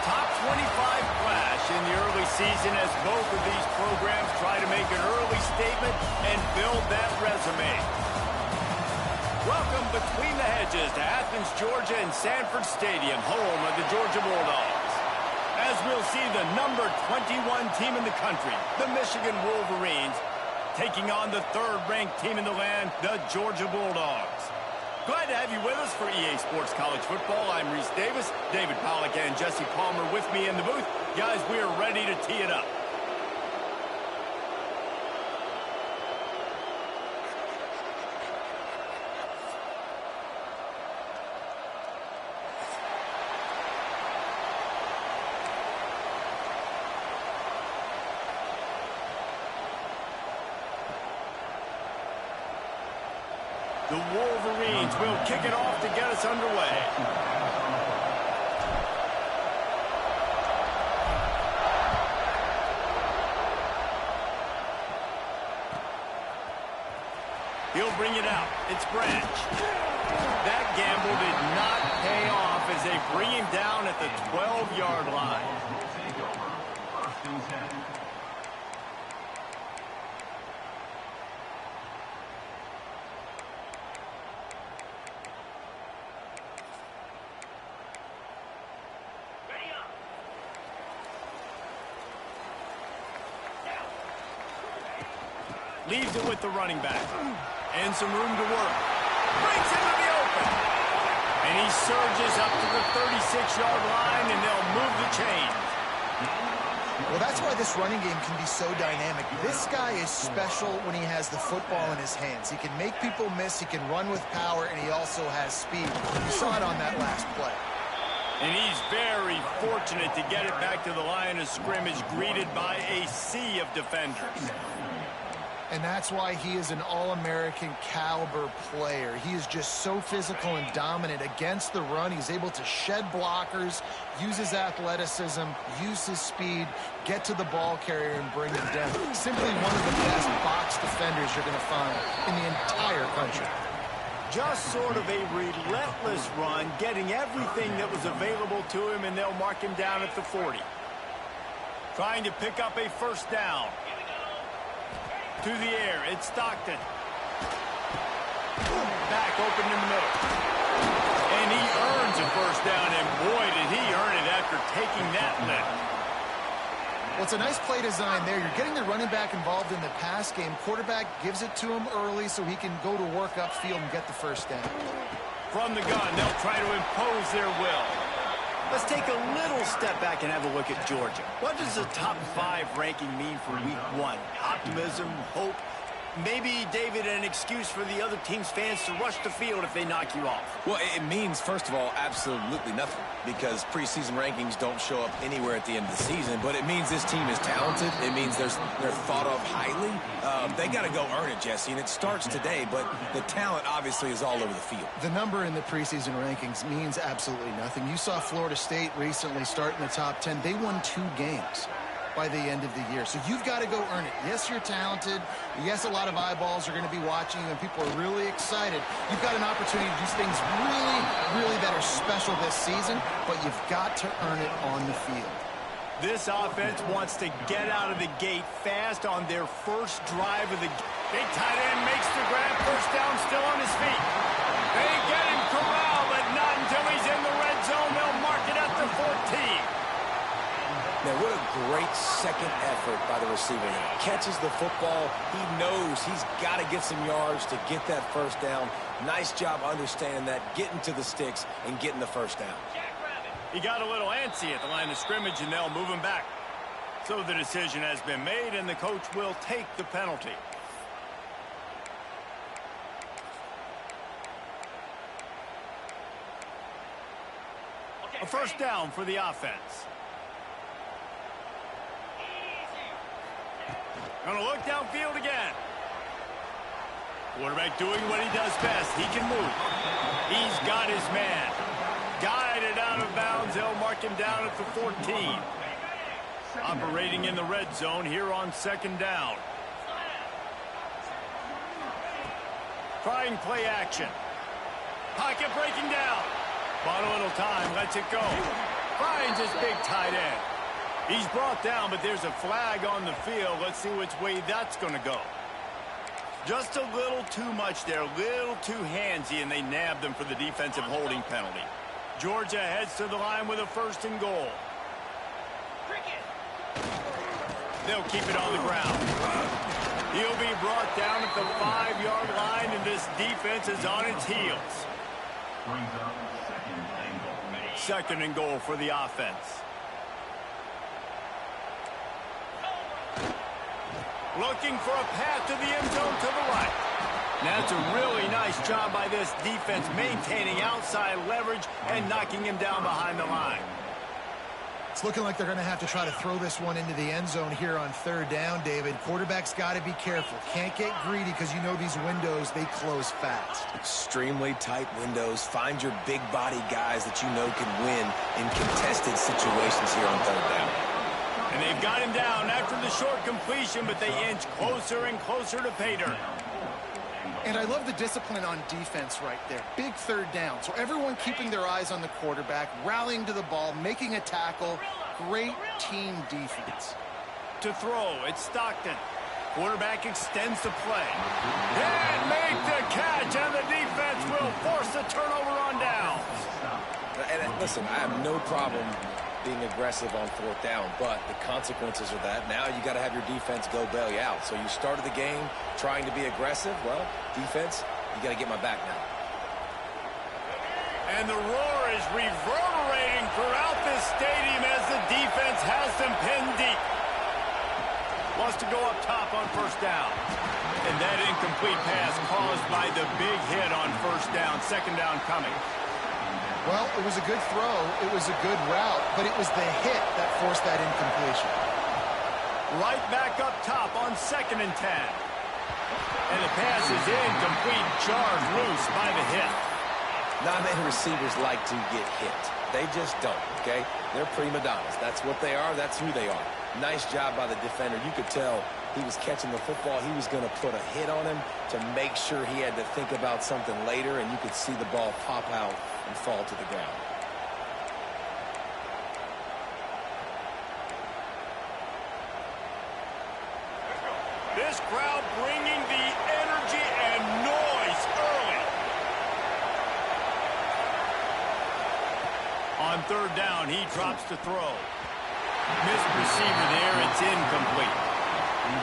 top 25 clash in the early season as both of these programs try to make an early statement and build that resume. Welcome between the hedges to Athens, Georgia and Sanford Stadium, home of the Georgia Bulldogs. As we'll see the number 21 team in the country, the Michigan Wolverines, taking on the third-ranked team in the land, the Georgia Bulldogs. Glad to have you with us for EA Sports College Football. I'm Reese Davis, David Pollack and Jesse Palmer with me in the booth. Guys, we are ready to tee it up. The Wolverines will kick it off to get us underway. He'll bring it out. It's Branch. That gamble did not pay off as they bring him down at the 12-yard line. Leaves it with the running back. And some room to work. Breaks into the open. And he surges up to the 36-yard line, and they'll move the chains. Well, that's why this running game can be so dynamic. This guy is special when he has the football in his hands. He can make people miss, he can run with power, and he also has speed. You saw it on that last play. And he's very fortunate to get it back to the line of scrimmage, greeted by a sea of defenders. And that's why he is an all-American caliber player. He is just so physical and dominant against the run. He's able to shed blockers, use his athleticism, use his speed, get to the ball carrier and bring him down. Simply one of the best box defenders you're going to find in the entire country. Just sort of a relentless run, getting everything that was available to him, and they'll mark him down at the 40. Trying to pick up a first down. To the air, it's Stockton. Back open in the middle. And he earns a first down, and boy, did he earn it after taking that lift. Well, it's a nice play design there. You're getting the running back involved in the pass game. Quarterback gives it to him early so he can go to work upfield and get the first down. From the gun, they'll try to impose their will. Let's take a little step back and have a look at Georgia. What does the top 5 ranking mean for week 1? Optimism, hope, maybe, David, an excuse for the other team's fans to rush the field if they knock you off? Well, it means, first of all, absolutely nothing, because preseason rankings don't show up anywhere at the end of the season, but it means this team is talented. It means they're thought of highly. They got to go earn it, Jesse, and it starts today, but the talent obviously is all over the field. The number in the preseason rankings means absolutely nothing. You saw Florida State recently start in the top 10. They won 2 games by the end of the year. So you've got to go earn it. Yes, you're talented. Yes, a lot of eyeballs are going to be watching you, and people are really excited. You've got an opportunity to do things really, really that are special this season, but you've got to earn it on the field. This offense wants to get out of the gate fast on their first drive of the game. Big tight end makes the grab. First down, still on his feet. They get him corralled, but not until he's in the red zone. They'll mark it at the 14. Now, what a great second effort by the receiver. He catches the football. He knows he's got to get some yards to get that first down. Nice job understanding that, getting to the sticks and getting the first down. He got a little antsy at the line of scrimmage, and they'll move him back. So the decision has been made, and the coach will take the penalty. A first down for the offense. Gonna look downfield again. Quarterback doing what he does best. He can move. He's got his man. Guided out of bounds. They'll mark him down at the 14. Operating in the red zone here on second down. Trying play action. Pocket breaking down. Bought a little time. Lets it go. finds his big tight end. He's brought down, but there's a flag on the field. Let's see which way that's going to go. Just a little too much there, a little too handsy, and they nabbed him for the defensive holding penalty. Georgia heads to the line with a 1st and goal. They'll keep it on the ground. He'll be brought down at the 5-yard line, and this defense is on its heels. 2nd and goal for the offense. Looking for a path to the end zone to the right. That's a really nice job by this defense maintaining outside leverage and knocking him down behind the line. It's looking like they're going to have to try to throw this one into the end zone here on 3rd down, David. Quarterback's got to be careful. Can't get greedy because you know these windows, they close fast. Extremely tight windows. Find your big body guys that you know can win in contested situations here on 3rd down. And they've got him down after the short completion, but they inch closer and closer to pay dirt. And I love the discipline on defense right there. Big 3rd down. So everyone keeping their eyes on the quarterback, rallying to the ball, making a tackle. Great team defense. To throw, it's Stockton. Quarterback extends the play. And make the catch, and the defense will force the turnover on downs. And listen, I have no problem being aggressive on 4th down, but the consequences are that now you got to have your defense go bail you out. So you started the game trying to be aggressive. Well, defense, you got to get my back now. And the roar is reverberating throughout this stadium as the defense has them pinned deep. Wants to go up top on 1st down. And that incomplete pass caused by the big hit on 1st down. 2nd down coming. Well, it was a good throw, it was a good route, but it was the hit that forced that incompletion. Right back up top on 2nd and 10. And the pass is incomplete, jarred loose by the hit. Not many receivers like to get hit. They just don't, okay? They're prima donnas. That's what they are. That's who they are. Nice job by the defender. You could tell he was catching the football. He was going to put a hit on him to make sure he had to think about something later, and you could see the ball pop out and fall to the ground. This crowd bringing the energy and noise early. On 3rd down, he drops to throw. Missed receiver there, it's incomplete.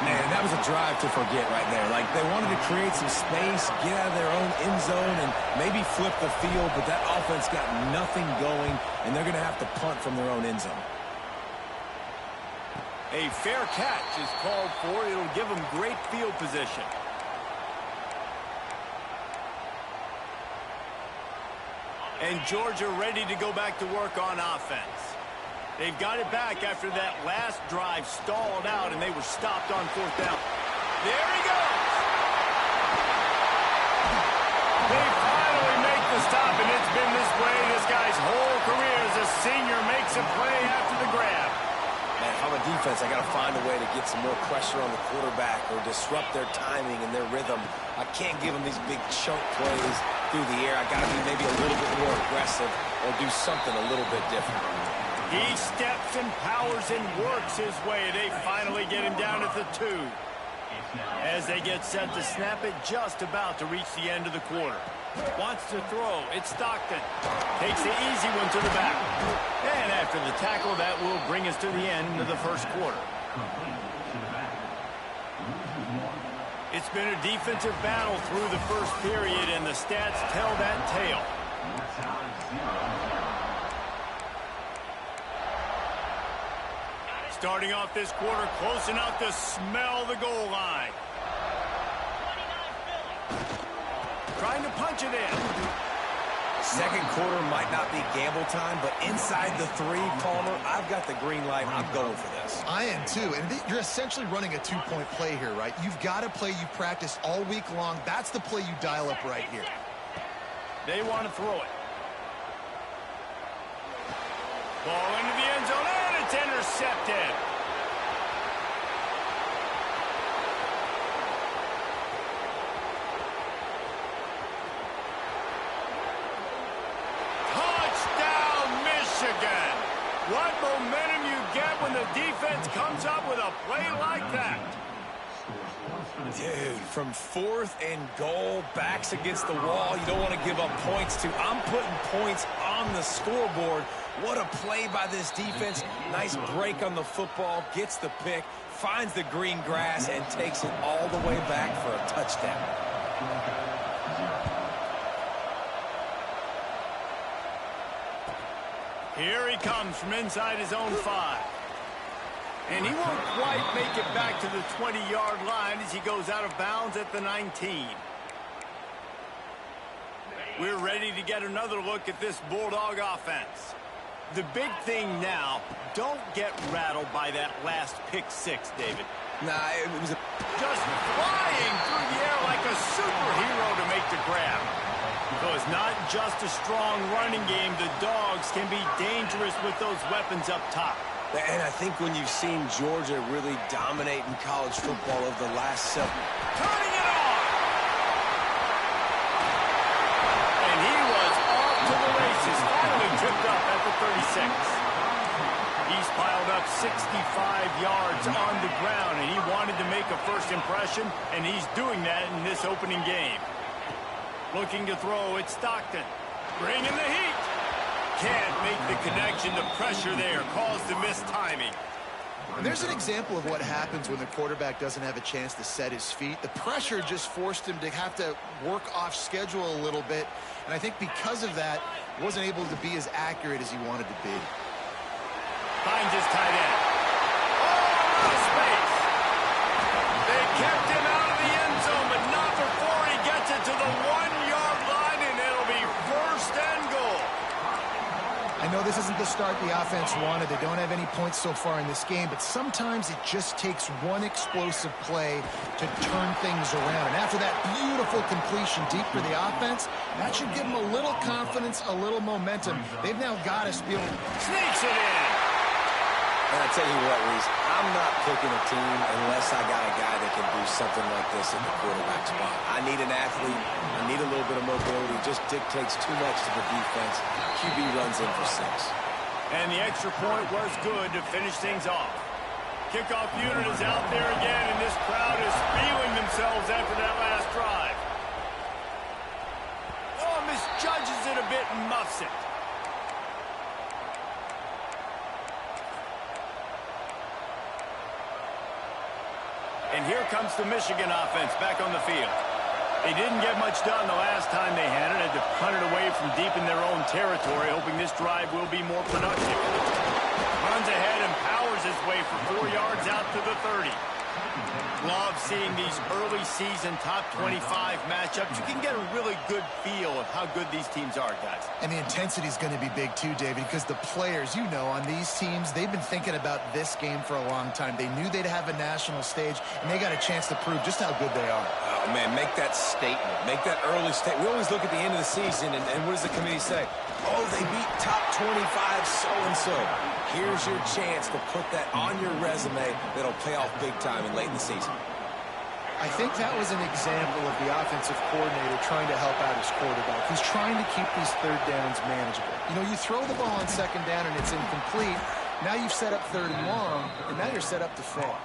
Man, that was a drive to forget right there. Like, they wanted to create some space, get out of their own end zone, and maybe flip the field, but that offense got nothing going, and they're going to have to punt from their own end zone. A fair catch is called for. It'll give them great field position. And Georgia ready to go back to work on offense. They've got it back after that last drive stalled out, and they were stopped on 4th down. There he goes! They finally make the stop, and it's been this way this guy's whole career as a senior makes a play after the grab. Man, if I'm a defense, I got to find a way to get some more pressure on the quarterback or disrupt their timing and their rhythm. I can't give them these big chunk plays through the air. I got to be maybe a little bit more aggressive or do something a little bit different. He steps and powers and works his way. They finally get him down at the 2. As they get set to snap it, just about to reach the end of the quarter. Wants to throw. It's Stockton. Takes the easy one to the back. And after the tackle, that will bring us to the end of the 1st quarter. It's been a defensive battle through the 1st period, and the stats tell that tale. Starting off this quarter, close enough to smell the goal line. Trying to punch it in. 2nd quarter might not be gamble time, but inside the 3, Palmer, I've got the green light. I'm going for this. I am too, and you're essentially running a 2-point play here, right? You've got a play you practice all week long. That's the play you dial up right here. They want to throw it. Ball into the end zone, and it's intercepted. Touchdown, Michigan. What momentum you get when the defense comes up with a play like that. Dude, from 4th and goal, backs against the wall, you don't want to give up points to. I'm putting points on the scoreboard. What a play by this defense. Nice break on the football, gets the pick, finds the green grass, and takes it all the way back for a touchdown. Here he comes from inside his own 5. And he won't quite make it back to the 20-yard line as he goes out of bounds at the 19. We're ready to get another look at this Bulldog offense. The big thing now, don't get rattled by that last pick 6, David. Nah, it was just flying through the air like a superhero to make the grab. So it's not just a strong running game. The Dogs can be dangerous with those weapons up top. And I think when you've seen Georgia really dominate in college football over the last several... Turning it on! And he was off to the races, finally tripped up at the 36. He's piled up 65 yards on the ground, and he wanted to make a first impression, and he's doing that in this opening game. Looking to throw, it's Stockton. Bringing the heat. Can't make the connection. The pressure there caused the mistiming. And there's an example of what happens when the quarterback doesn't have a chance to set his feet. The pressure just forced him to have to work off schedule a little bit. And I think because of that, wasn't able to be as accurate as he wanted to be. Finds his tight end. Oh, space. They kept him out of the end zone, but not before he gets it to the 1-yard line, and it'll be first and goal. I know this isn't the start the offense wanted. They don't have any points so far in this game, but sometimes it just takes one explosive play to turn things around. And after that beautiful completion deep for the offense, that should give them a little confidence, a little momentum. They've now got us feeling. Sneaks it in. And I tell you what, Reese, I'm not picking a team unless I got a guy that can do something like this in the quarterback spot. I need an athlete. I need a little bit of mobility. It just dictates too much to the defense. QB runs in for 6. And the extra point was good to finish things off. Kickoff unit is out there again, and this crowd is feeling themselves after that last drive. Oh, misjudges it a bit and muffs it. And here comes the Michigan offense back on the field. They didn't get much done the last time they had it. Had to punt it away from deep in their own territory, hoping this drive will be more productive. Runs ahead and powers his way for 4 yards out to the 30. Love seeing these early season top 25 matchups. You can get a really good feel of how good these teams are, guys. And the intensity is going to be big too, David, because the players, you know, on these teams, they've been thinking about this game for a long time. They knew they'd have a national stage, and they got a chance to prove just how good they are. Oh, man, make that statement. Make that early statement. We always look at the end of the season, and what does the committee say? Oh, they beat top 25 so-and-so. Here's your chance to put that on your resume that'll pay off big time and late in the season. I think that was an example of the offensive coordinator trying to help out his quarterback. He's trying to keep these third downs manageable. You know, you throw the ball on second down and it's incomplete. Now you've set up third and long, and now you're set up to fail.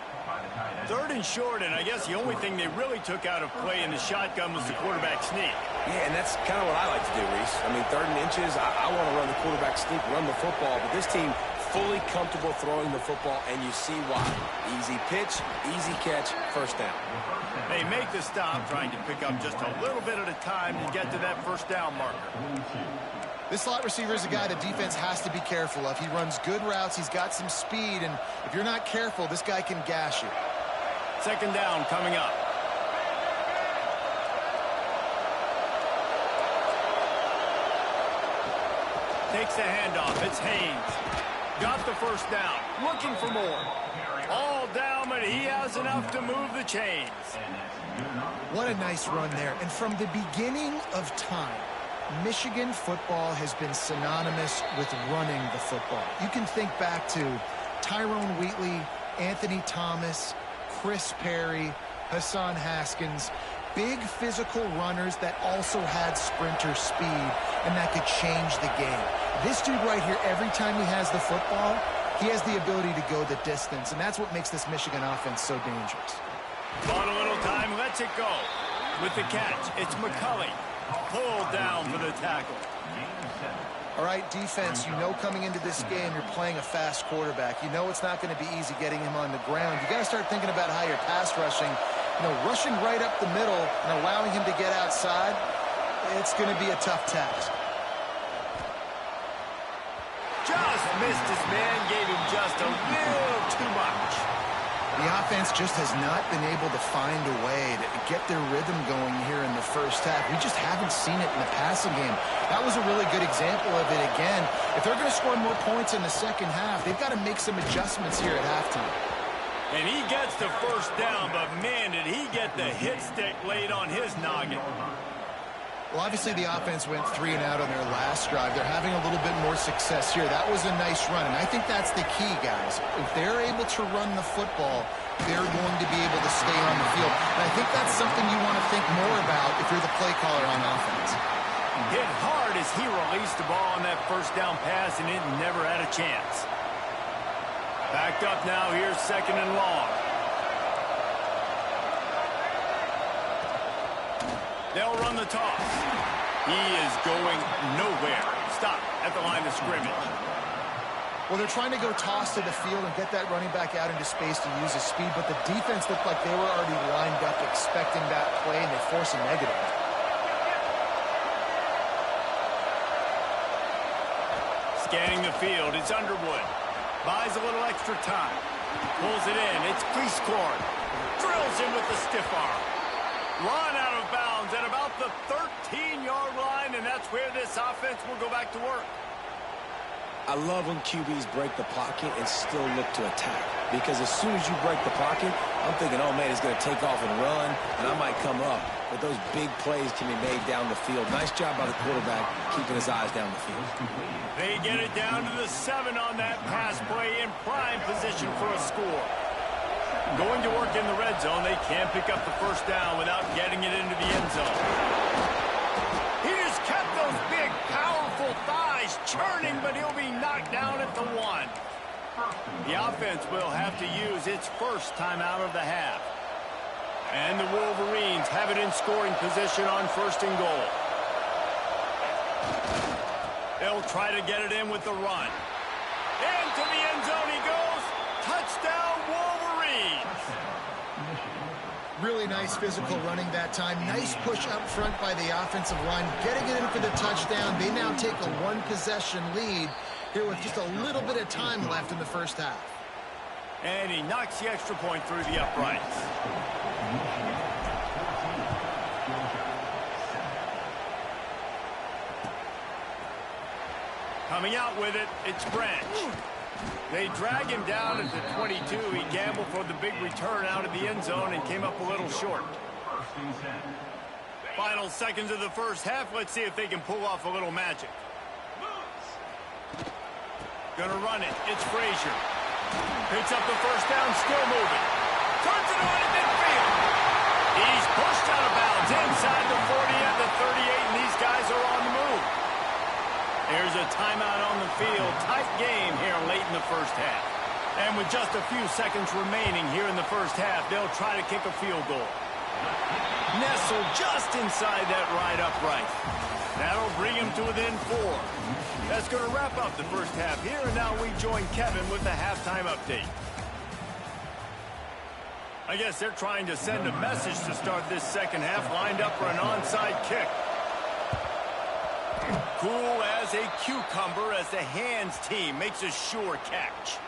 Third and short, and I guess the only thing they really took out of play in the shotgun was the quarterback sneak. Yeah, and that's kind of what I like to do, Reese. I mean, 3rd and inches, I want to run the quarterback sneak, run the football, but this team fully comfortable throwing the football, and you see why. Easy pitch, easy catch, first down. They make the stop, trying to pick up just a little bit at a time to get to that first down marker. This slot receiver is a guy the defense has to be careful of. He runs good routes, he's got some speed, and if you're not careful, this guy can gash you. Second down coming up. Takes the handoff. It's Haynes. Got the first down. Looking for more. All down, but he has enough to move the chains. What a nice run there. And from the beginning of time, Michigan football has been synonymous with running the football. You can think back to Tyrone Wheatley, Anthony Thomas, Chris Perry, Hassan Haskins, big physical runners that also had sprinter speed. and that could change the game. This dude right here, every time he has the football, he has the ability to go the distance, and that's what makes this Michigan offense so dangerous. On a little time, lets it go. With the catch, it's McCulley. Pulled down for the tackle. All right, defense, you know coming into this game you're playing a fast quarterback. You know it's not going to be easy getting him on the ground. You got to start thinking about how you're pass rushing. You know, rushing right up the middle and allowing him to get outside, it's going to be a tough task. Just missed his man, gave him just a little too much. The offense just has not been able to find a way to get their rhythm going here in the first half. We just haven't seen it in the passing game. That was a really good example of it again. If they're going to score more points in the second half, they've got to make some adjustments here at halftime. And he gets the first down, but man, did he get the hit stick laid on his noggin. Well, obviously the offense went 3 and out on their last drive. They're having a little bit more success here. That was a nice run, and I think that's the key, guys. If they're able to run the football, they're going to be able to stay on the field. And I think that's something you want to think more about if you're the play caller on offense. Hit hard as he released the ball on that first down pass, and it never had a chance. Backed up now, here's 2nd and long. They'll run the toss. He is going nowhere. Stop at the line of scrimmage. Well, they're trying to go toss to the field and get that running back out into space to use his speed, but the defense looked like they were already lined up expecting that play, and they force a negative. Scanning the field, it's Underwood. Buys a little extra time. Pulls it in, it's Cleescorn. Drills him with the stiff arm. Run out of bounds at about the 13-yard line, and that's where this offense will go back to work. I love when QBs break the pocket and still look to attack. Because as soon as you break the pocket, I'm thinking, oh, man, he's going to take off and run, and I might come up. But those big plays can be made down the field. Nice job by the quarterback keeping his eyes down the field. They get it down to the 7 on that pass play in prime position for a score. Going to work in the red zone, they can't pick up the first down without getting it into the end zone. He just kept those big, powerful thighs churning, but he'll be knocked down at the 1. The offense will have to use its first timeout of the half. And the Wolverines have it in scoring position on 1st and goal. They'll try to get it in with the run. Into the end zone he goes. Touchdown, Wolverines. Really nice physical running that time. Nice push up front by the offensive line. Getting it in for the touchdown. They now take a 1-possession lead here with just a little bit of time left in the first half. And he knocks the extra point through the uprights. Coming out with it, it's Branch. They drag him down at the 22. He gambled for the big return out of the end zone and came up a little short. Final seconds of the first half. Let's see if they can pull off a little magic. Gonna run it. It's Frazier. Picks up the first down, still moving. Turns it on at midfield. He's pushed out of bounds inside the 40 and the 38, and these guys are on the move. There's a timeout on the field. Tight game here late in the first half. And with just a few seconds remaining here in the first half, they'll try to kick a field goal. Nestled just inside that right upright. That'll bring him to within 4. That's going to wrap up the first half here, and now we join Kevin with the halftime update. I guess they're trying to send a message to start this second half, lined up for an onside kick. Cool as a cucumber as the hands team makes a sure catch.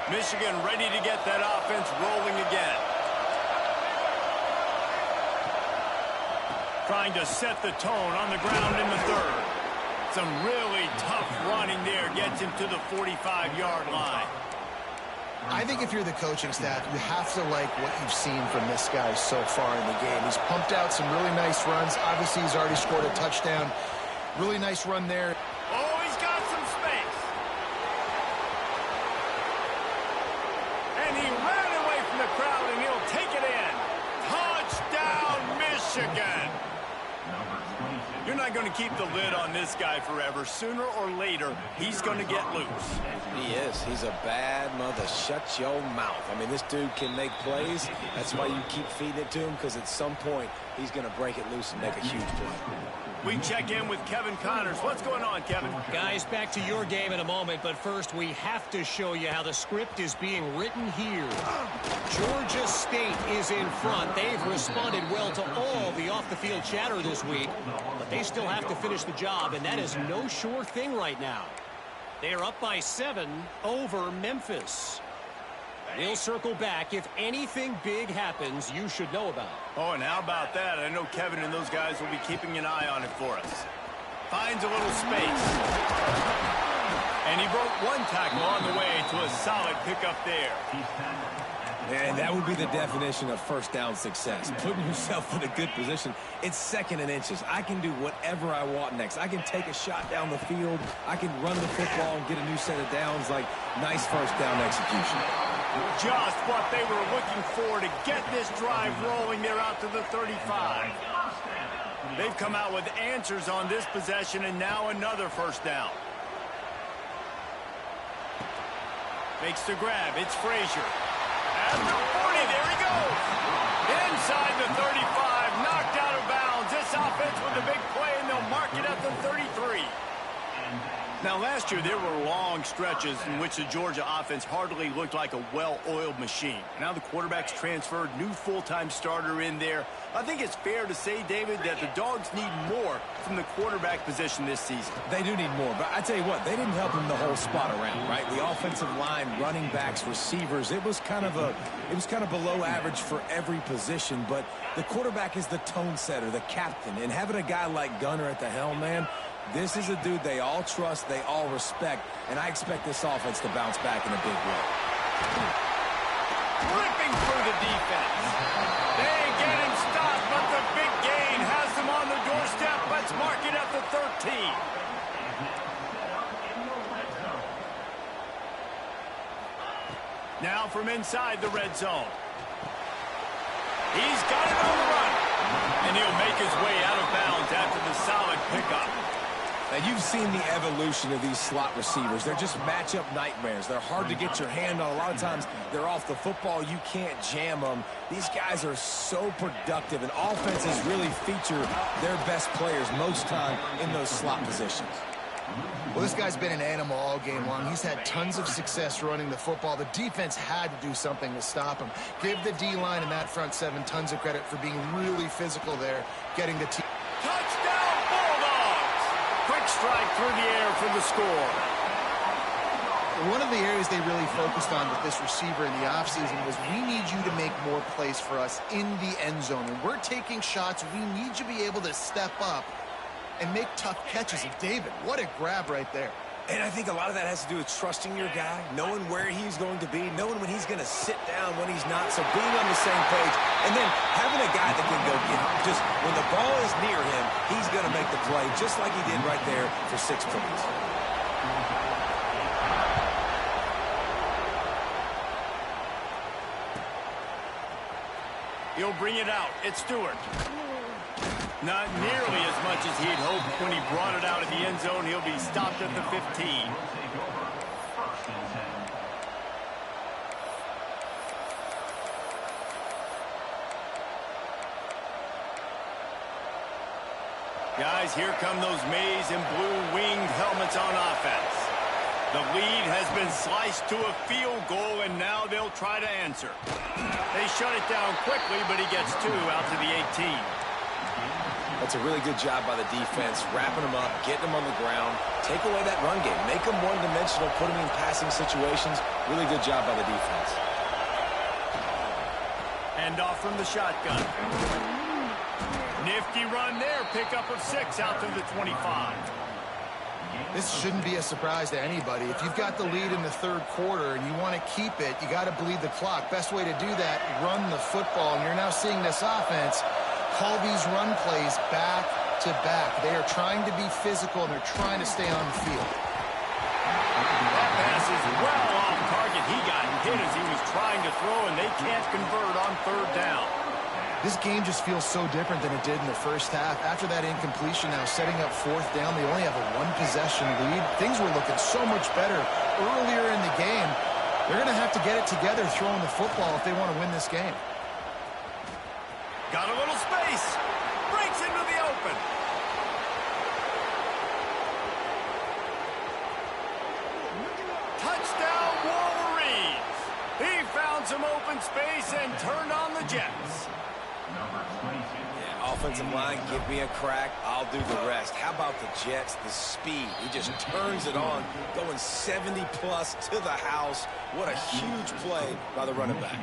Michigan ready to get that offense rolling again. Trying to set the tone on the ground in the third. Some really tough running there gets him to the 45-yard line. I think if you're the coaching staff, you have to like what you've seen from this guy so far in the game. He's pumped out some really nice runs. Obviously, he's already scored a touchdown. Really nice run there. Oh, he's got some space. And he ran away from the crowd, and he'll take it in. not going to keep the lid on this guy forever. Sooner or later, he's going to get loose. He is. He's a bad mother. Shut your mouth. I mean, this dude can make plays. That's why you keep feeding it to him, because at some point, he's going to break it loose and make a huge play. We check in with Kevin Connors. What's going on, Kevin? Guys, back to your game in a moment, but first we have to show you how the script is being written here. Georgia State is in front. They've responded well to all the off-the-field chatter this week, but they still have to finish the job, and that is no sure thing right now. They are up by 7 over Memphis. We'll circle back. If anything big happens, you should know about it. Oh, and how about that? I know Kevin and those guys will be keeping an eye on it for us. Finds a little space. And he broke one tackle on the way to a solid pickup there. And that would be the definition of first down success. Putting yourself in a good position. It's 2nd and inches. I can do whatever I want next. I can take a shot down the field. I can run the football and get a new set of downs. Like, nice first down execution. Just what they were looking for to get this drive rolling. They're out to the 35. They've come out with answers on this possession, and now another first down. Makes the grab. It's Frazier. At the 40, there he goes. Inside the 35, knocked out of bounds. This offense with a big play, and they'll mark it at the 33. Now, last year, there were long stretches in which the Georgia offense hardly looked like a well-oiled machine. Now the quarterback's transferred, new full-time starter in there. I think it's fair to say, David, that the Dogs need more from the quarterback position this season. They do need more, but I tell you what, they didn't help him the whole spot around, right? The offensive line, running backs, receivers, it was kind of below average for every position, but the quarterback is the tone setter, the captain, and having a guy like Gunner at the helm, man, this is a dude they all trust, they all respect, and I expect this offense to bounce back in a big way. Ripping through the defense. They get him stopped, but the big gain has them on the doorstep. Let's mark it at the 13. Now from inside the red zone. He's got it on the run. And he'll make his way out of bounds after the solid pickup. Now, you've seen the evolution of these slot receivers. They're just matchup nightmares. They're hard to get your hand on. A lot of times, they're off the football. You can't jam them. These guys are so productive, and offenses really feature their best players most time in those slot positions. Well, this guy's been an animal all game long. He's had tons of success running the football. The defense had to do something to stop him. Give the D-line and that front 7 tons of credit for being really physical there, getting the team. Touchdown, Bulldogs! Quick strike through the air for the score. One of the areas they really focused on with this receiver in the offseason was, we need you to make more plays for us in the end zone. When we're taking shots, we need you to be able to step up and make tough catches. And David, what a grab right there. And I think a lot of that has to do with trusting your guy, knowing where he's going to be, knowing when he's going to sit down, when he's not. So being on the same page, and then having a guy that can go get him. Just when the ball is near him, he's going to make the play, just like he did right there for 6 points. He'll bring it out. It's Stewart. Not nearly as much as he'd hoped when he brought it out of the end zone. He'll be stopped at the 15. Guys, here come those maize and blue winged helmets on offense. The lead has been sliced to a field goal, and now they'll try to answer. They shut it down quickly, but he gets 2 out to the 18. That's a really good job by the defense, wrapping them up, getting them on the ground, take away that run game, make them one-dimensional, put them in passing situations. Really good job by the defense. And off from the shotgun. Nifty run there, pickup of 6 out to the 25. This shouldn't be a surprise to anybody. If you've got the lead in the 3rd quarter and you want to keep it, you got to bleed the clock. Best way to do that, run the football. And you're now seeing this offense call these run plays back to back. They are trying to be physical, and they're trying to stay on the field. That pass is well off target. He got hit as he was trying to throw, and they can't convert on 3rd down. This game just feels so different than it did in the first half. After that incompletion, now setting up fourth down, they only have a one-possession lead. Things were looking so much better earlier in the game. They're going to have to get it together throwing the football if they want to win this game. Got a little space. Breaks into the open. Touchdown, Wolverines. He found some open space and turned on the Jets. Yeah, offensive line, give me a crack. I'll do the rest. How about the Jets? The speed. He just turns it on, going 70-plus to the house. What a huge play by the running back.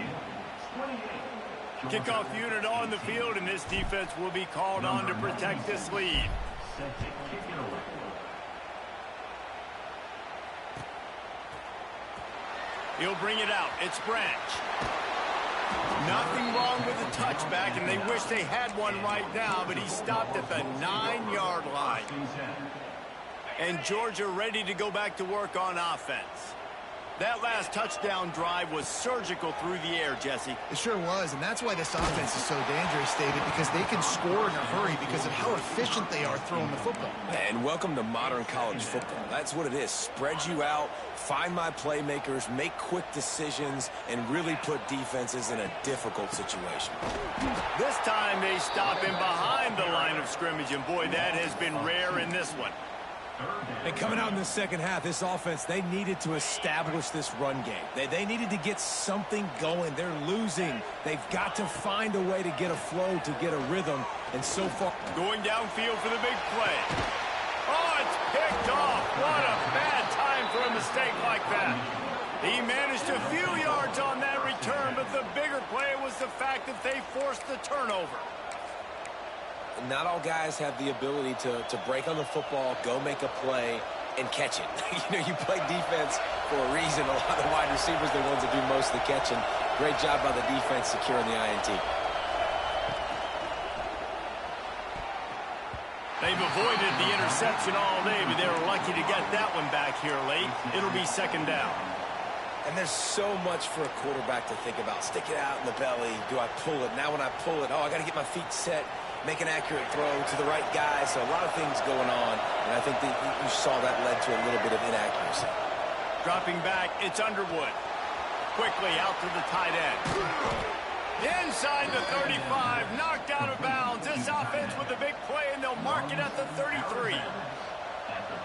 Kickoff unit on the field, and this defense will be called on to protect this lead. He'll bring it out. It's Branch. Nothing wrong with the touchback, and they wish they had one right now, but he stopped at the 9-yard line. And Georgia ready to go back to work on offense. That last touchdown drive was surgical through the air, Jesse. It sure was, and that's why this offense is so dangerous, David, because they can score in a hurry because of how efficient they are throwing the football. And welcome to modern college football. That's what it is. Spread you out, find my playmakers, make quick decisions, and really put defenses in a difficult situation. This time they stop him behind the line of scrimmage, and boy, that has been rare in this one. And coming out in the second half, this offense, they needed to establish this run game. They needed to get something going. They're losing. They've got to find a way to get a flow, to get a rhythm. And so far, going downfield for the big play. Oh, it's picked off. What a bad time for a mistake like that. He managed a few yards on that return, but the bigger play was the fact that they forced the turnover. Not all guys have the ability to break on the football, go make a play, and catch it. You play defense for a reason. A lot of wide receivers are the ones that do most of the catching. Great job by the defense securing the INT. They've avoided the interception all day, but they were lucky to get that one back here late. It'll be second down. And there's so much for a quarterback to think about. Stick it out in the belly. Do I pull it? Now when I pull it, oh, I got to get my feet set. Make an accurate throw to the right guy. So a lot of things going on, and I think that you saw that led to a little bit of inaccuracy. Dropping back, it's Underwood. Quickly out to the tight end. Inside the 35, knocked out of bounds. This offense with a big play, and they'll mark it at the 33.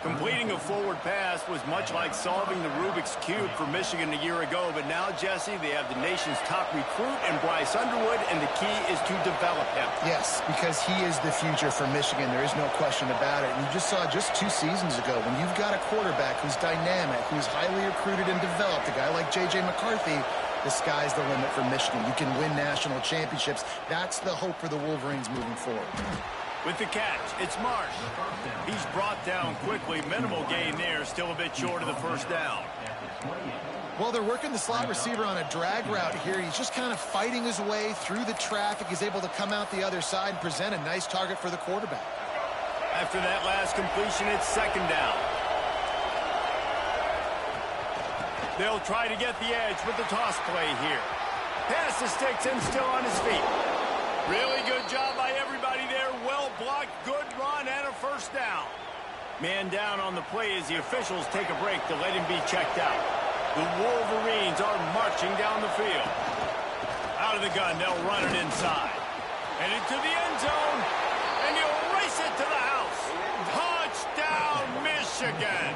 Completing a forward pass was much like solving the Rubik's Cube for Michigan a year ago, but now, Jesse, they have the nation's top recruit in Bryce Underwood, and the key is to develop him. Yes, because he is the future for Michigan. There is no question about it. And you just saw just 2 seasons ago, when you've got a quarterback who's dynamic, who's highly recruited and developed, a guy like J.J. McCarthy, the sky's the limit for Michigan. You can win national championships. That's the hope for the Wolverines moving forward. With the catch, it's Marsh. He's brought down quickly. Minimal gain there, still a bit short of the first down. Well, they're working the slot receiver on a drag route here. He's just kind of fighting his way through the traffic. He's able to come out the other side and present a nice target for the quarterback. After that last completion, it's second down. They'll try to get the edge with the toss play here. Pass the sticks and still on his feet. Really good job by everybody there. Well blocked, good run, and a first down. Man down on the play as the officials take a break to let him be checked out. The Wolverines are marching down the field. Out of the gun, they'll run it inside. And into the end zone, and he'll race it to the house. Touchdown, Michigan!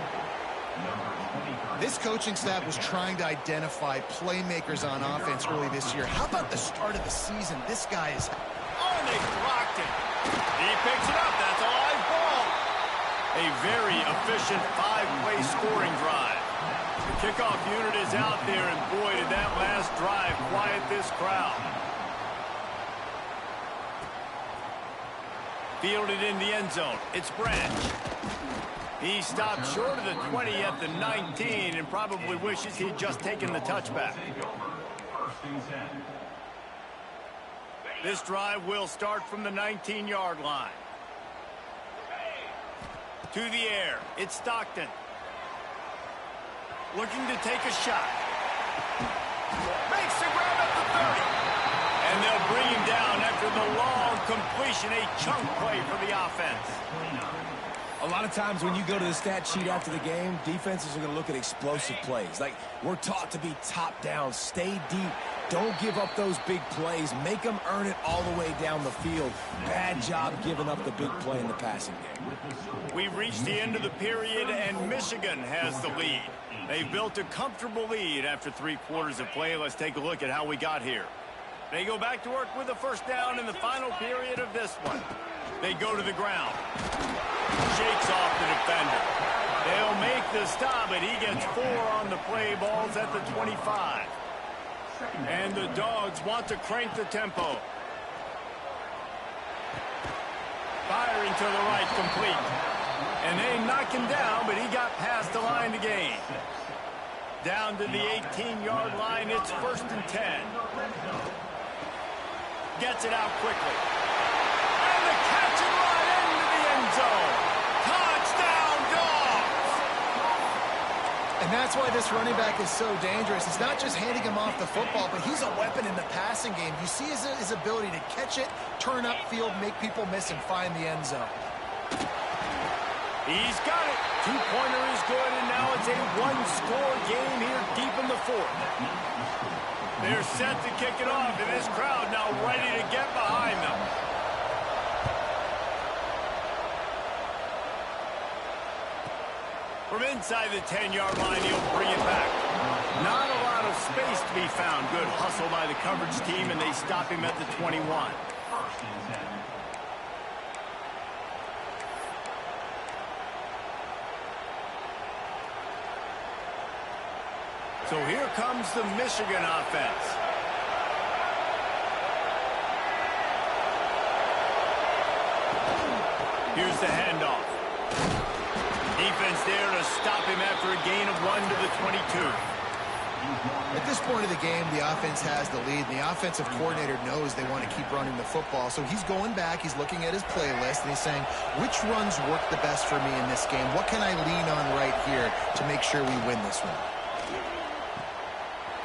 This coaching staff was trying to identify playmakers on offense early this year. How about the start of the season? This guy is... Oh, they blocked it. He picks it up. That's a live ball. A very efficient 5-play scoring drive. The kickoff unit is out there, and boy, did that last drive quiet this crowd. Fielded in the end zone. It's Branch. He stopped short of the 20 at the 19 and probably wishes he'd just taken the touchback. This drive will start from the 19-yard line. To the air, it's Stockton. Looking to take a shot. Makes the grab at the 30. And they'll bring him down after the long completion, a chunk play for the offense. A lot of times when you go to the stat sheet after the game, defenses are going to look at explosive plays. Like, we're taught to be top down, stay deep, don't give up those big plays, make them earn it all the way down the field. Bad job giving up the big play in the passing game. We've reached the end of the period, and Michigan has the lead. They've built a comfortable lead after 3 quarters of play. Let's take a look at how we got here. They go back to work with a first down in the final period of this one. They go to the ground. Shakes off the defender. They'll make the stop, but he gets 4 on the play. Ball's at the 25. And the Dogs want to crank the tempo. Firing to the right, complete. And they knock him down, but he got past the line to gain. Down to the 18-yard line, it's 1st and 10. Gets it out quickly. And the catch and run into the end zone. Touchdown, Dogs! And that's why this running back is so dangerous. It's not just handing him off the football, but he's a weapon in the passing game. You see his ability to catch it, turn upfield, make people miss, and find the end zone. He's got it. 2-pointer is good, and now it's a 1-score game here deep in the 4th. They're set to kick it off, and this crowd now ready to get behind them. From inside the 10-yard line, he'll bring it back. Not a lot of space to be found. Good hustle by the coverage team, and they stop him at the 21. So here comes the Michigan offense. Here's the handoff. Defense there to stop him after a gain of 1 to the 22. At this point of the game, the offense has the lead. The offensive coordinator knows they want to keep running the football. So he's going back, he's looking at his playlist, and he's saying, which runs work the best for me in this game? What can I lean on right here to make sure we win this one?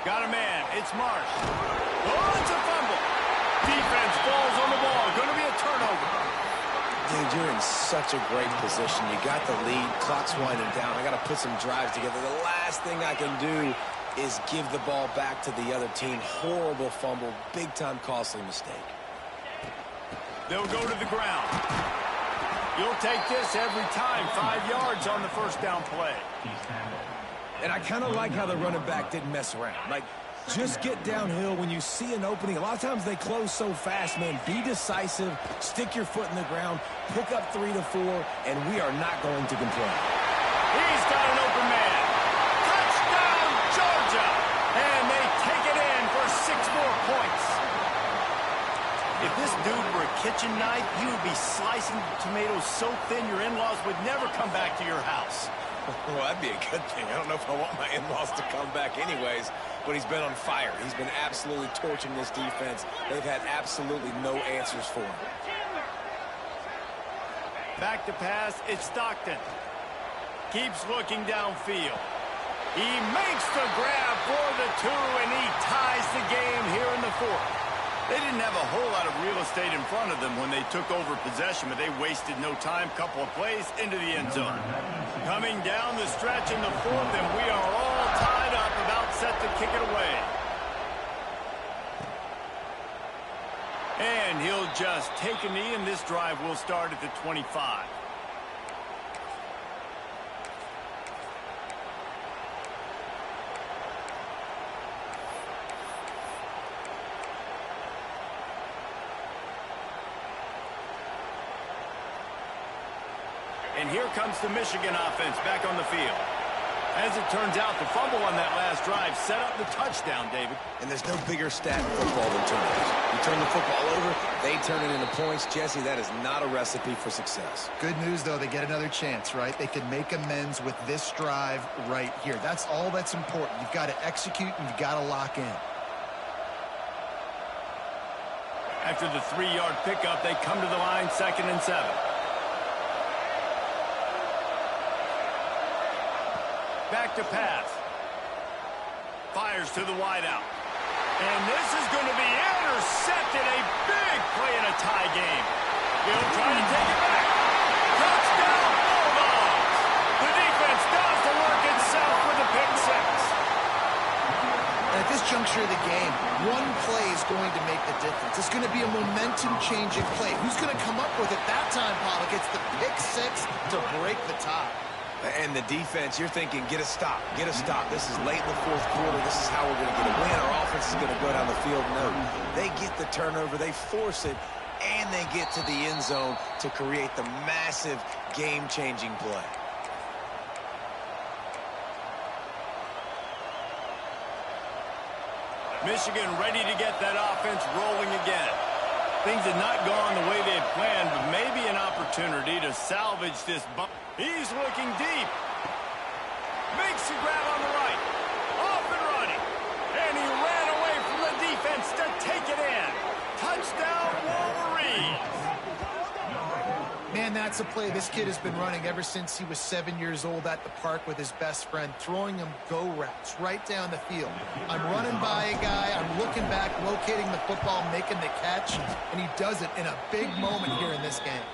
Got a man. It's Marsh. Oh, it's a fumble. Defense falls on the ball. Going to be a turnover. Dude, you're in such a great position. You got the lead. Clock's winding down. I got to put some drives together. The last thing I can do is give the ball back to the other team. Horrible fumble. Big-time costly mistake. They'll go to the ground. You'll take this every time. 5 yards on the first down play. And I kind of like how the running back didn't mess around. Like, just get downhill when you see an opening. A lot of times they close so fast, man. Be decisive, stick your foot in the ground, pick up 3 to 4, and we are not going to complain. He's got an open man. Touchdown, Georgia! And they take it in for 6 more points. If this dude were a kitchen knife, you would be slicing tomatoes so thin your in-laws would never come back to your house. Well, that'd be a good thing. I don't know if I want my in-laws to come back anyways, but he's been on fire. He's been absolutely torching this defense. They've had absolutely no answers for him. Back to pass, it's Stockton. Keeps looking downfield. He makes the grab for the 2, and he ties the game here in the 4th. They didn't have a whole lot of real estate in front of them when they took over possession, but they wasted no time. Couple of plays into the end zone. Coming down the stretch in the 4th, and we are all tied up, about set to kick it away. And he'll just take a knee, and this drive will start at the 25. And here comes the Michigan offense back on the field. As it turns out, the fumble on that last drive set up the touchdown, David. And there's no bigger stat in football than turnovers. You turn the football over, they turn it into points. Jesse, that is not a recipe for success. Good news, though, they get another chance, right? They can make amends with this drive right here. That's all that's important. You've got to execute, and you've got to lock in. After the 3-yard pickup, they come to the line, 2nd and 7. Back to pass. Fires to the wideout. And this is going to be intercepted. A big play in a tie game. He'll try to take it back. Touchdown, Bulldogs. The defense does the work itself with a pick six. At this juncture of the game, one play is going to make the difference. It's going to be a momentum-changing play. Who's going to come up with it that time, Pollock? It's the pick six to break the tie. And the defense, you're thinking, get a stop, get a stop. This is late in the fourth quarter. This is how we're going to get a win. Our offense is going to go down the field. No, they get the turnover, they force it, and they get to the end zone to create the massive game-changing play. Michigan ready to get that offense rolling again. Things had not gone the way they had planned, but maybe an opportunity to salvage this bump. He's looking deep. Makes the grab on the right. Off and running. And he ran away from the defense to take it in. Touchdown, Wolverines. Man, that's a play this kid has been running ever since he was 7 years old at the park with his best friend, throwing him go routes right down the field. I'm running by a guy, I'm looking back, locating the football, making the catch, and he does it in a big moment here in this game.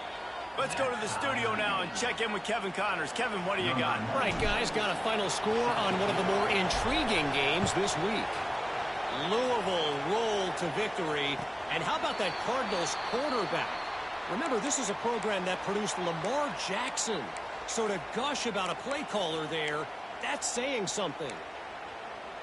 Let's go to the studio now and check in with Kevin Connors. Kevin, what do you got? All right, guys, got a final score on one of the more intriguing games this week. Louisville rolled to victory. And how about that Cardinals quarterback? Remember, this is a program that produced Lamar Jackson. So to gush about a play caller there, that's saying something.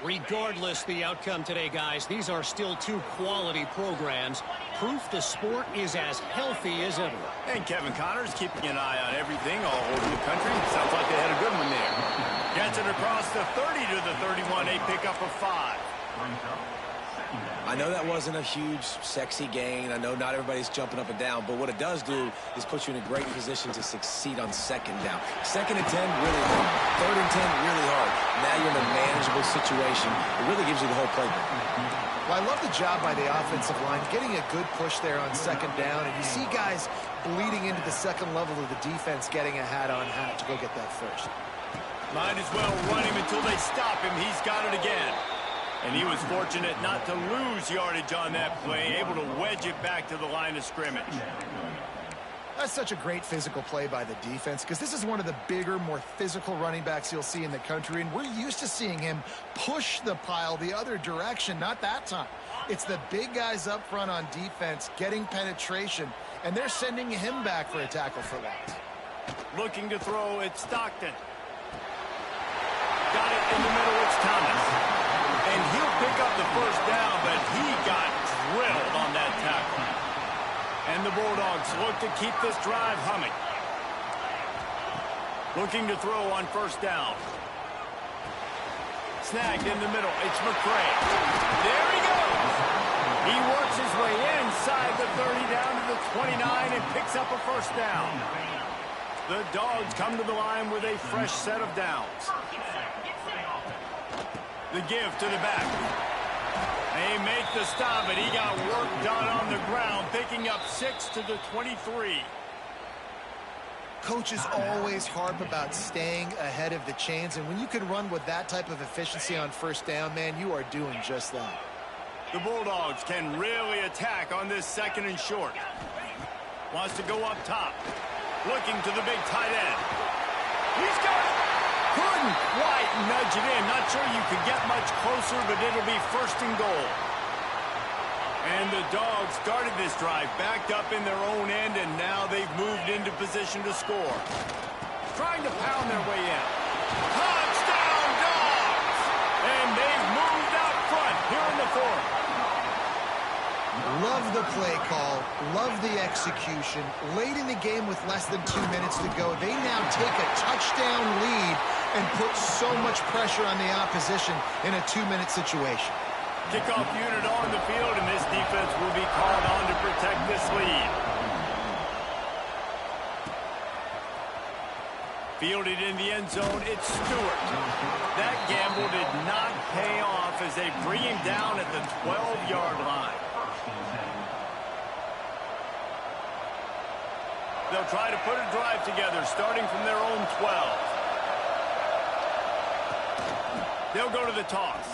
Regardless the outcome today, guys, these are still two quality programs. Proof the sport is as healthy as ever. And Kevin Connors keeping an eye on everything all over the country. Sounds like they had a good one there. Gets it across the 30 to the 31. A pickup of 5. I know that wasn't a huge, sexy gain. I know not everybody's jumping up and down, but what it does do is put you in a great position to succeed on second down. Second and 10, really hard. Third and 10, really hard. Now you're in a manageable situation. It really gives you the whole playbook. Well, I love the job by the offensive line, getting a good push there on second down, and you see guys bleeding into the second level of the defense, getting a hat-on-hat to go get that first. Might as well run him until they stop him. He's got it again. And he was fortunate not to lose yardage on that play, able to wedge it back to the line of scrimmage. That's such a great physical play by the defense, because this is one of the bigger, more physical running backs you'll see in the country, and we're used to seeing him push the pile the other direction. Not that time. It's the big guys up front on defense getting penetration, and they're sending him back for a tackle for loss. Looking to throw, it's Stockton. Got it in the middle, it's Thomas. And he'll pick up the first down, but he got drilled on that tackle. And the Bulldogs look to keep this drive humming. Looking to throw on first down. Snagged in the middle. It's McCray. There he goes. He works his way inside the 30 down to the 29 and picks up a first down. The Dogs come to the line with a fresh set of downs. The give to the back. They make the stop, but he got work done on the ground, picking up 6 to the 23. Coaches always harp about staying ahead of the chains, and when you can run with that type of efficiency on first down, man, you are doing just that. The Bulldogs can really attack on this second and short. Wants to go up top. Looking to the big tight end. He's got it. Couldn't quite nudge it in. Not sure you could get much closer, but it'll be first and goal. And the Dogs started this drive backed up in their own end, and now they've moved into position to score. Trying to pound their way in. Touchdown, Dogs! And they've moved out front here in the fourth. Love the play call, love the execution. Late in the game with less than 2 minutes to go, they now take a touchdown lead and put so much pressure on the opposition in a 2-minute situation. Kickoff unit on the field, and this defense will be called on to protect this lead. Fielded in the end zone, it's Stewart. That gamble did not pay off as they bring him down at the 12-yard line. They'll try to put a drive together, starting from their own 12. They'll go to the toss.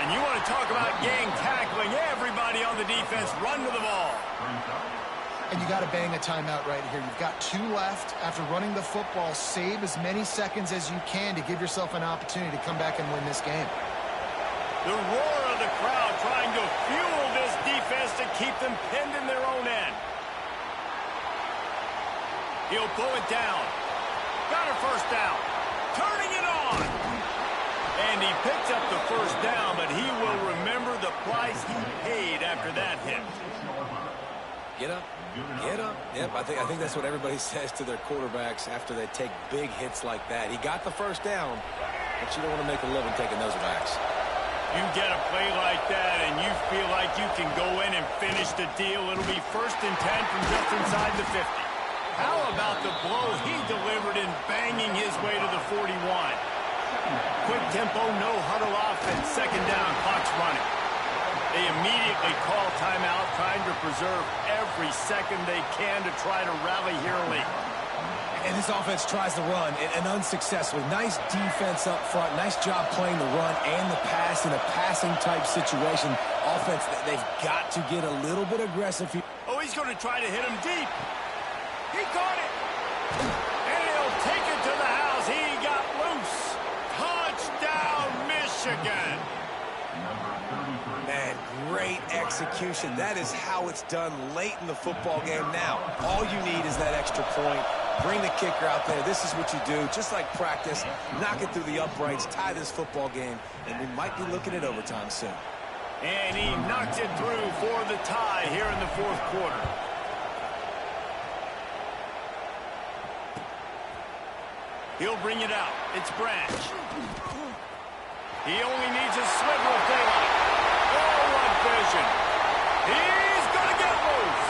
And you want to talk about gang tackling. Everybody on the defense run to the ball. And you got to bang a timeout right here. You've got 2 left. After running the football, save as many seconds as you can to give yourself an opportunity to come back and win this game. The roar of the crowd trying to fuel this defense to keep them pinned in their own end. He'll pull it down. Got a first down. Turning it on. And he picks up the first down, but he will remember the price he paid after that hit. Get up. Get up. Yep, I think that's what everybody says to their quarterbacks after they take big hits like that. He got the first down, but you don't want to make a living taking those backs. You get a play like that and you feel like you can go in and finish the deal. It'll be 1st and 10 from just inside the 50. How about the blow he delivered in banging his way to the 41? Quick tempo, no huddle offense. 2nd down, clock's running. They immediately call timeout, trying to preserve every second they can to try to rally here late. And this offense tries to run, and unsuccessfully. Nice defense up front. Nice job playing the run and the pass in a passing-type situation. Offense, they've got to get a little bit aggressive. Oh, he's going to try to hit him deep. He caught it. And he'll take it to the house. He got loose. Touchdown, Michigan. Man, great execution. That is how it's done late in the football game. Now, all you need is that extra point. Bring the kicker out there. This is what you do. Just like practice, knock it through the uprights, tie this football game, and we might be looking at overtime soon. And he knocks it through for the tie here in the 4th quarter. He'll bring it out. It's Branch. He only needs a sliver of daylight. Oh, what vision. He's going to get loose.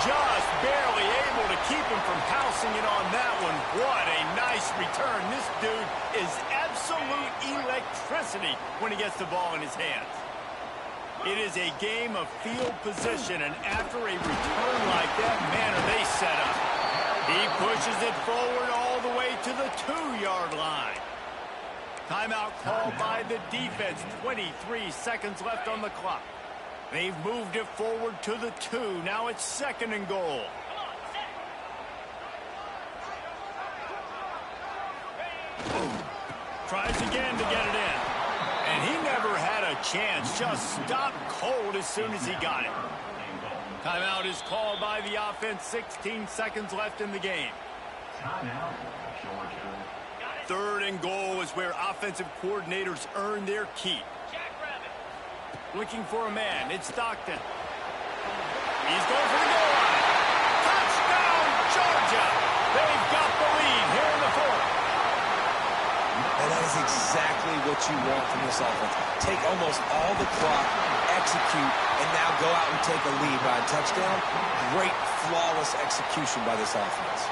Just barely able to keep him from housing it on that one. What a nice return. This dude is absolute electricity when he gets the ball in his hands. It is a game of field position, and after a return like that, man, are they set up. He pushes it forward all the way to the 2-yard line. Timeout called by the defense. 23 seconds left on the clock. They've moved it forward to the 2. Now it's 2nd and goal. Tries again to get it in. And he never had a chance. Just stopped cold as soon as he got it. Timeout is called by the offense. 16 seconds left in the game. 3rd and goal is where offensive coordinators earn their keep. Looking for a man. It's Stockton. He's going for the goal line. Touchdown, Georgia. They've got the lead here in the 4th. And that is exactly what you want from this offense. Take almost all the clock, execute, and now go out and take a lead by a touchdown. Great, flawless execution by this offense.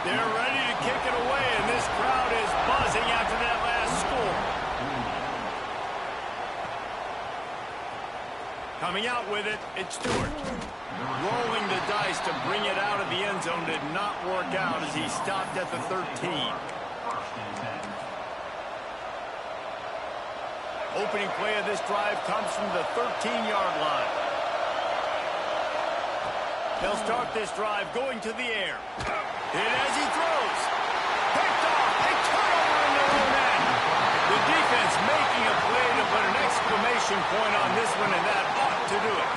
They're ready to kick it away, and this crowd is buzzing after that last score. Coming out with it, it's Stewart. Rolling the dice to bring it out of the end zone did not work out as he stopped at the 13. Opening play of this drive comes from the 13-yard line. They'll start this drive going to the air. Hit as he throws. Picked off. A turnover in their own end. The defense making a play to put an exclamation point on this one, and that ought to do it.